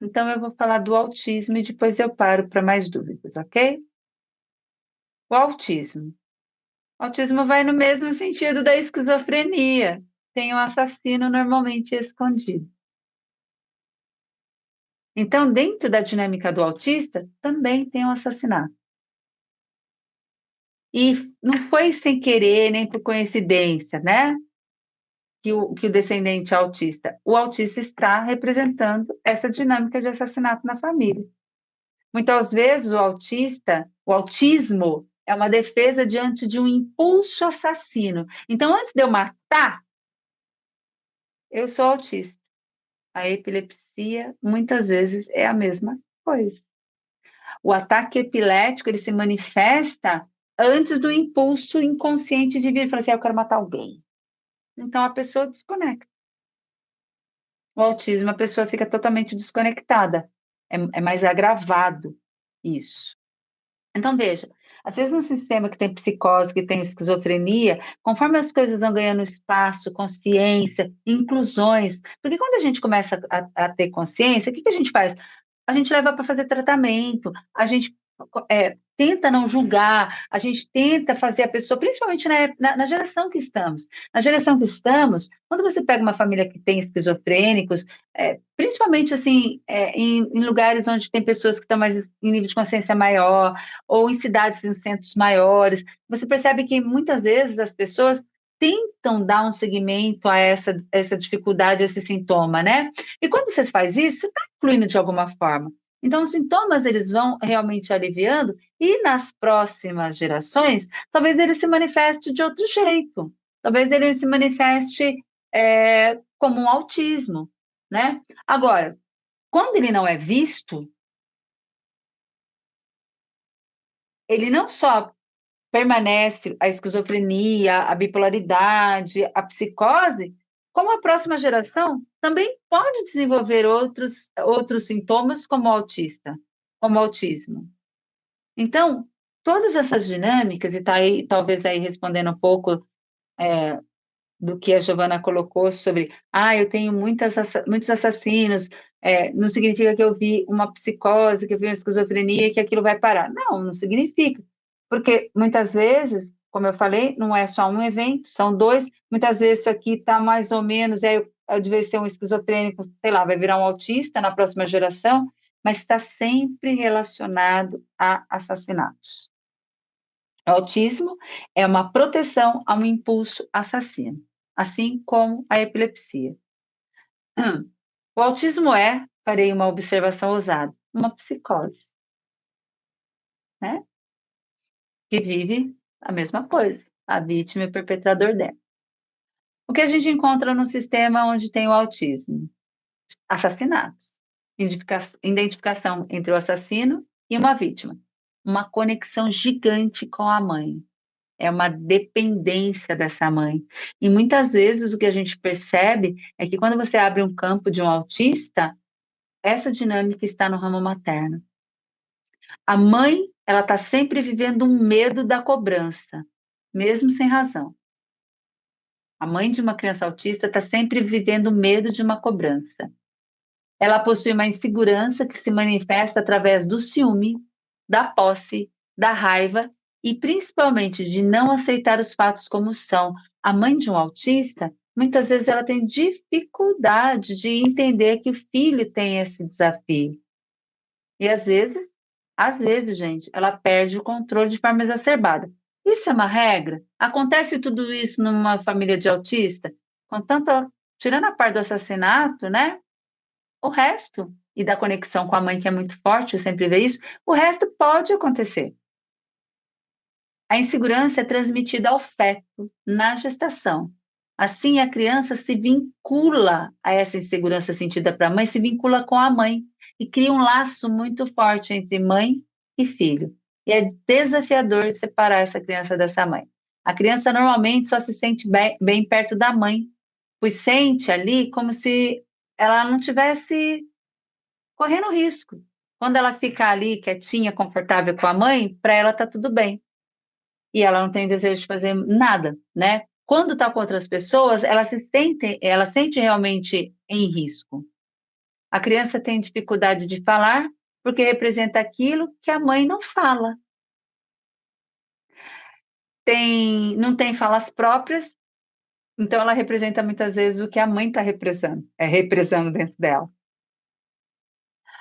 Então, eu vou falar do autismo e depois eu paro para mais dúvidas, ok? O autismo. O autismo vai no mesmo sentido da esquizofrenia. Tem um assassino normalmente escondido. Então, dentro da dinâmica do autista, também tem um assassinato. E não foi sem querer, nem por coincidência, né? Que o descendente é autista. O autista está representando essa dinâmica de assassinato na família. Muitas vezes o autismo é uma defesa diante de um impulso assassino. Então, antes de eu matar, eu sou autista. A epilepsia, muitas vezes, é a mesma coisa. O ataque epilético, ele se manifesta antes do impulso inconsciente de vir e falar assim, eu quero matar alguém. Então, a pessoa desconecta. O autismo, a pessoa fica totalmente desconectada. É mais agravado isso. Então, veja, às vezes no sistema que tem psicose, que tem esquizofrenia, conforme as coisas vão ganhando espaço, consciência, inclusões, porque quando a gente começa a ter consciência, o que a gente faz? A gente leva para fazer tratamento, a gente tenta não julgar, a gente tenta fazer a pessoa, principalmente na geração que estamos. Na geração que estamos, quando você pega uma família que tem esquizofrênicos, principalmente assim, em lugares onde tem pessoas que estão mais em nível de consciência maior, ou em cidades, em centros maiores, você percebe que muitas vezes as pessoas tentam dar um seguimento a essa dificuldade, a esse sintoma, né? E quando você faz isso, você está incluindo de alguma forma. Então, os sintomas eles vão realmente aliviando e nas próximas gerações, talvez ele se manifeste de outro jeito. Talvez ele se manifeste como um autismo, né? Agora, quando ele não é visto, ele não só permanece a esquizofrenia, a bipolaridade, a psicose, como a próxima geração também pode desenvolver outros sintomas como autista, como autismo. Então, todas essas dinâmicas, e está aí, talvez aí respondendo um pouco do que a Giovana colocou sobre, eu tenho muitos assassinos, não significa que eu vi uma psicose, que eu vi uma esquizofrenia, que aquilo vai parar. Não, não significa. Porque muitas vezes, como eu falei, não é só um evento, são dois. Muitas vezes isso aqui está mais ou menos, eu devia ser um esquizofrênico, sei lá, vai virar um autista na próxima geração, mas está sempre relacionado a assassinatos. O autismo é uma proteção a um impulso assassino, assim como a epilepsia. O autismo farei uma observação ousada, uma psicose, né? Que vive a mesma coisa, a vítima e o perpetrador dela. O que a gente encontra no sistema onde tem o autismo? Assassinatos, identificação entre o assassino e uma vítima, uma conexão gigante com a mãe. É uma dependência dessa mãe. E muitas vezes o que a gente percebe é que quando você abre um campo de um autista, essa dinâmica está no ramo materno. A mãe, ela está sempre vivendo um medo da cobrança, mesmo sem razão. A mãe de uma criança autista está sempre vivendo o medo de uma cobrança. Ela possui uma insegurança que se manifesta através do ciúme, da posse, da raiva e principalmente de não aceitar os fatos como são. A mãe de um autista, muitas vezes ela tem dificuldade de entender que o filho tem esse desafio. E às vezes, gente, ela perde o controle de forma exacerbada. Isso é uma regra? Acontece tudo isso numa família de autista? Contanto, tirando a parte do assassinato, né? O resto, e da conexão com a mãe, que é muito forte, eu sempre vejo isso, o resto pode acontecer. A insegurança é transmitida ao feto na gestação. Assim, a criança se vincula a essa insegurança sentida para a mãe, se vincula com a mãe e cria um laço muito forte entre mãe e filho. E é desafiador separar essa criança dessa mãe. A criança normalmente só se sente bem perto da mãe, pois sente ali como se ela não tivesse correndo risco. Quando ela fica ali quietinha, confortável com a mãe, para ela tá tudo bem. E ela não tem desejo de fazer nada, né? Quando está com outras pessoas, ela sente realmente em risco. A criança tem dificuldade de falar porque representa aquilo que a mãe não fala. Não tem falas próprias, então ela representa muitas vezes o que a mãe está represando dentro dela.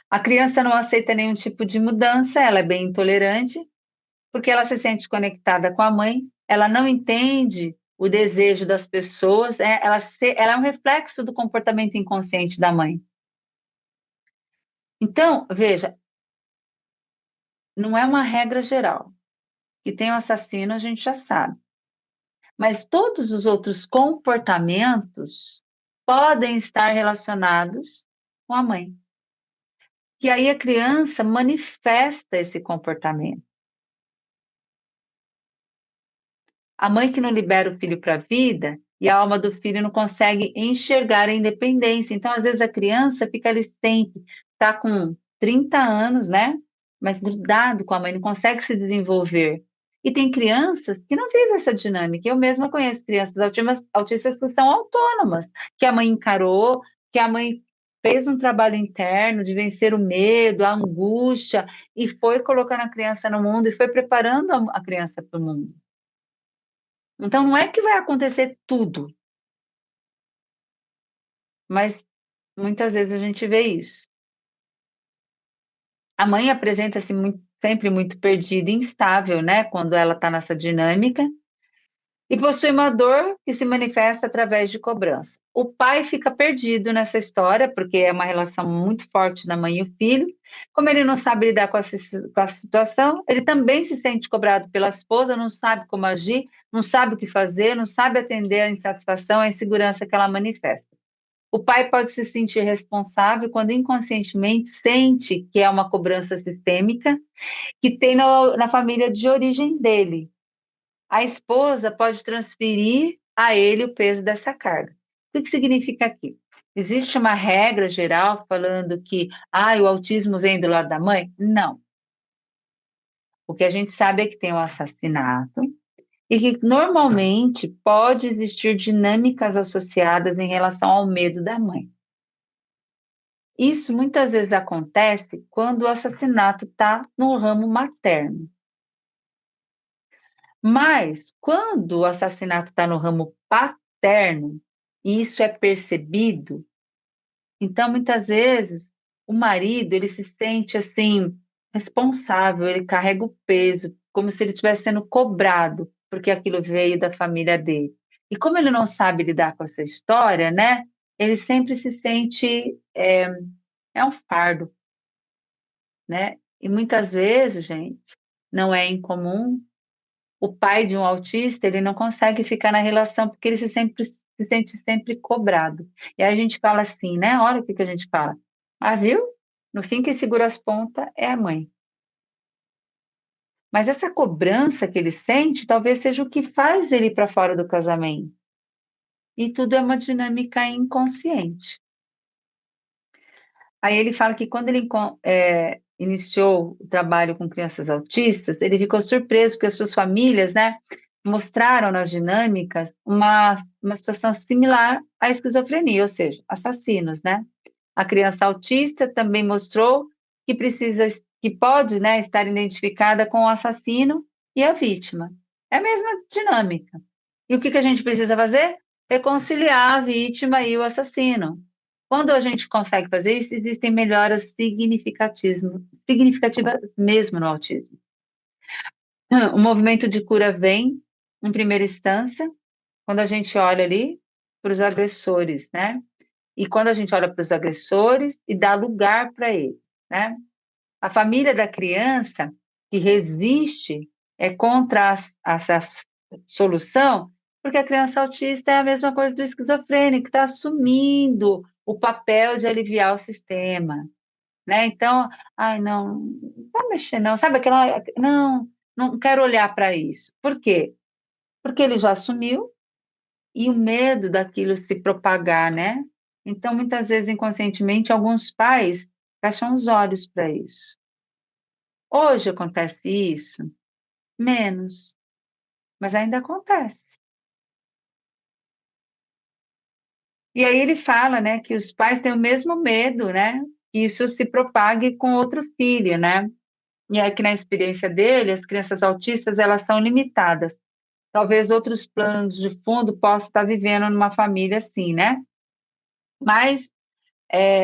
A criança não aceita nenhum tipo de mudança, ela é bem intolerante, porque ela se sente conectada com a mãe, ela não entende o desejo das pessoas, ela é um reflexo do comportamento inconsciente da mãe. Então, veja, não é uma regra geral. Que tem um assassino, a gente já sabe. Mas todos os outros comportamentos podem estar relacionados com a mãe. E aí a criança manifesta esse comportamento. A mãe que não libera o filho para a vida e a alma do filho não consegue enxergar a independência. Então, às vezes, a criança fica ali sempre, está com 30 anos, né? Mas grudado com a mãe, não consegue se desenvolver. E tem crianças que não vivem essa dinâmica. Eu mesma conheço crianças autistas que são autônomas, que a mãe encarou, que a mãe fez um trabalho interno de vencer o medo, a angústia, e foi colocando a criança no mundo e foi preparando a criança para o mundo. Então, não é que vai acontecer tudo, mas muitas vezes a gente vê isso. A mãe apresenta-se sempre muito perdida e instável, né, quando ela está nessa dinâmica, e possui uma dor que se manifesta através de cobrança. O pai fica perdido nessa história, porque é uma relação muito forte da mãe e o filho. Como ele não sabe lidar com a situação, ele também se sente cobrado pela esposa, não sabe como agir, não sabe o que fazer, não sabe atender à insatisfação, à insegurança que ela manifesta. O pai pode se sentir responsável quando inconscientemente sente que é uma cobrança sistêmica que tem na família de origem dele. A esposa pode transferir a ele o peso dessa carga. O que significa aqui? Existe uma regra geral falando que o autismo vem do lado da mãe? Não. O que a gente sabe é que tem o assassinato e que normalmente pode existir dinâmicas associadas em relação ao medo da mãe. Isso muitas vezes acontece quando o assassinato está no ramo materno. Mas, quando o assassinato está no ramo paterno, e isso é percebido, então muitas vezes o marido ele se sente assim responsável, ele carrega o peso, como se ele estivesse sendo cobrado, porque aquilo veio da família dele. E como ele não sabe lidar com essa história, né? Ele sempre se sente é um fardo, né? E muitas vezes, gente, não é incomum o pai de um autista, ele não consegue ficar na relação porque ele se sente sempre cobrado. E aí a gente fala assim, né? Olha o que que a gente fala. Ah, viu? No fim, quem segura as pontas é a mãe. Mas essa cobrança que ele sente talvez seja o que faz ele ir para fora do casamento. E tudo é uma dinâmica inconsciente. Aí ele fala que quando ele iniciou o trabalho com crianças autistas, ele ficou surpreso porque as suas famílias, né, mostraram nas dinâmicas uma situação similar à esquizofrenia, ou seja, assassinos, né? A criança autista também mostrou que que pode, né, estar identificada com o assassino e a vítima. É a mesma dinâmica. E o que que a gente precisa fazer? Reconciliar a vítima e o assassino. Quando a gente consegue fazer isso, existem melhoras significativas mesmo no autismo. O movimento de cura vem, em primeira instância, quando a gente olha ali para os agressores, né? E quando a gente olha para os agressores e dá lugar para eles, né? A família da criança que resiste contra essa solução, porque a criança autista é a mesma coisa do esquizofrênico, que está assumindo o papel de aliviar o sistema, né? Então, ai, não, não vai mexer, não, sabe aquela, não, não quero olhar para isso. Por quê? Porque ele já assumiu e o medo daquilo se propagar, né? Então, muitas vezes, inconscientemente, alguns pais fecham os olhos para isso. Hoje acontece isso? Menos, mas ainda acontece. E aí ele fala, né, que os pais têm o mesmo medo, né, que isso se propague com outro filho, né? E é que na experiência dele, as crianças autistas, elas são limitadas. Talvez outros planos de fundo possam estar vivendo numa família assim, né? Mas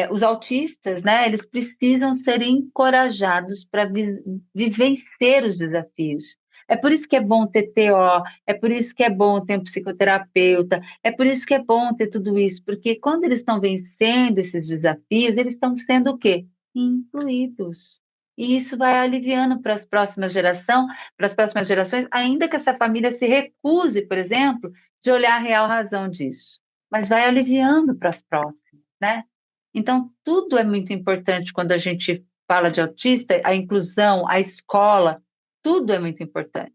os autistas, né, eles precisam ser encorajados para vivencer os desafios. É por isso que é bom ter TO, é por isso que é bom ter um psicoterapeuta, é por isso que é bom ter tudo isso, porque quando eles estão vencendo esses desafios, eles estão sendo o quê? Incluídos. E isso vai aliviando para as próximas gerações, ainda que essa família se recuse, por exemplo, de olhar a real razão disso. Mas vai aliviando para as próximas, né? Então, tudo é muito importante quando a gente fala de autista, a inclusão, a escola, tudo é muito importante.